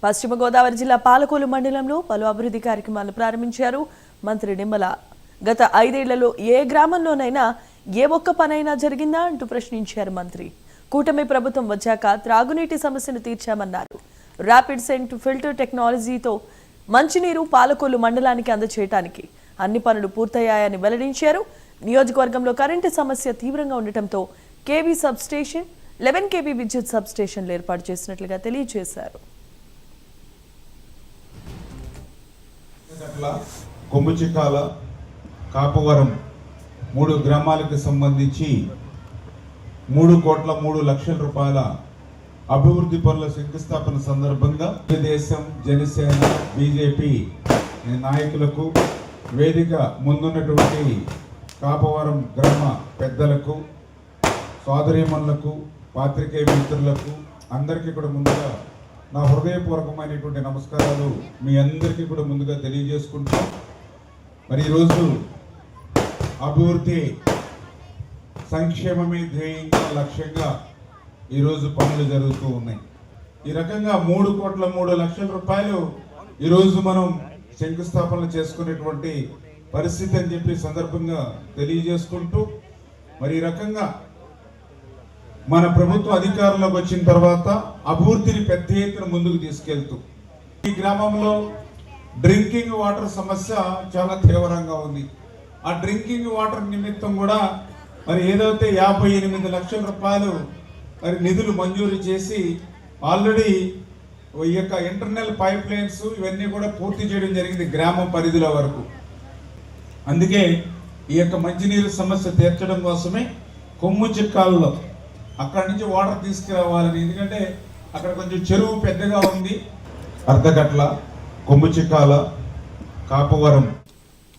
పశ్చిమ గోదావరి జిల్లా పాలకొల్లు మండలంలో పలు అభివృద్ధి కార్యక్రమాలను ప్రారంభించారు మంత్రి నిమ్మల. గత 5 ఏళ్లలో ఏ గ్రామంలోనైనా ఏ ఒక్క పనైనా జరిగిందా అంటూ ప్రశ్నించారు మంత్రి. కూటమి ప్రభుత్వం వచ్చాక త్రాగునీటి సమస్యను తీర్చామన్నారు. ర్యాపిడ్ సెంట్ ఫిల్టర్ టెక్నాలజీతో మంచినీరు పాలకొల్లు మండలానికి అందజేయడానికి అన్ని పనులు పూర్తయ్యాయని వెల్లడించారు. నియోజకవర్గంలో కరెంటు సమస్య తీవ్రంగా ఉండటంతో కేవీ సబ్ స్టేషన్ 11 కేవీ విద్యుత్ సబ్ స్టేషన్లు ఏర్పాటు చేసినట్లుగా తెలియజేశారు. కొమ్ముచిక్కాల, కాపవరం 3 గ్రామాలకు సంబంధించి 3,03,00,000 రూపాయల అభివృద్ధి పనుల శంకుస్థాపన సందర్భంగా తెలుగుదేశం, జనసేన, బీజేపీ నాయకులకు, వేదిక ముందున్నటువంటి కాపవరం గ్రామ పెద్దలకు, సోదరీమణులకు, పాత్రికేయ మిత్రులకు అందరికీ కూడా ముందుగా నా హృదయపూర్వకమైనటువంటి నమస్కారాలు మీ అందరికీ కూడా ముందుగా తెలియజేసుకుంటూ, మరి ఈరోజు అభివృద్ధి సంక్షేమమే ధ్యేయంగా లక్ష్యంగా ఈరోజు పనులు జరుగుతూ ఉన్నాయి. ఈ రకంగా 3,03,00,000 రూపాయలు ఈరోజు మనం శంకుస్థాపనలు చేసుకునేటువంటి పరిస్థితి అని చెప్పి సందర్భంగా తెలియజేసుకుంటూ, మరి ఈ రకంగా మన ప్రభుత్వ అధికారంలోకి వచ్చిన తర్వాత అభివృద్ధిని పెద్ద ఎత్తున ముందుకు తీసుకెళ్తూ ఈ గ్రామంలో డ్రింకింగ్ వాటర్ సమస్య చాలా తీవ్రంగా ఉంది. ఆ డ్రింకింగ్ వాటర్ నిమిత్తం కూడా మరి ఏదైతే 58 లక్షల రూపాయలు మరి నిధులు మంజూరు చేసి ఆల్రెడీ ఈ యొక్క ఇంటర్నల్ పైప్ లైన్స్ ఇవన్నీ కూడా పూర్తి చేయడం జరిగింది గ్రామం పరిధిలో వరకు. అందుకే ఈ యొక్క మంచినీరు సమస్య తీర్చడం కోసమే కొమ్ముచిక్కాలలో అక్కడి నుంచి వాటర్ తీసుకురావాలని, ఎందుకంటే అక్కడ కొంచెం చెరువు పెద్దగా ఉంది. అర్ధగట్ల, కొమ్ముచిక్కాల, కాపవరం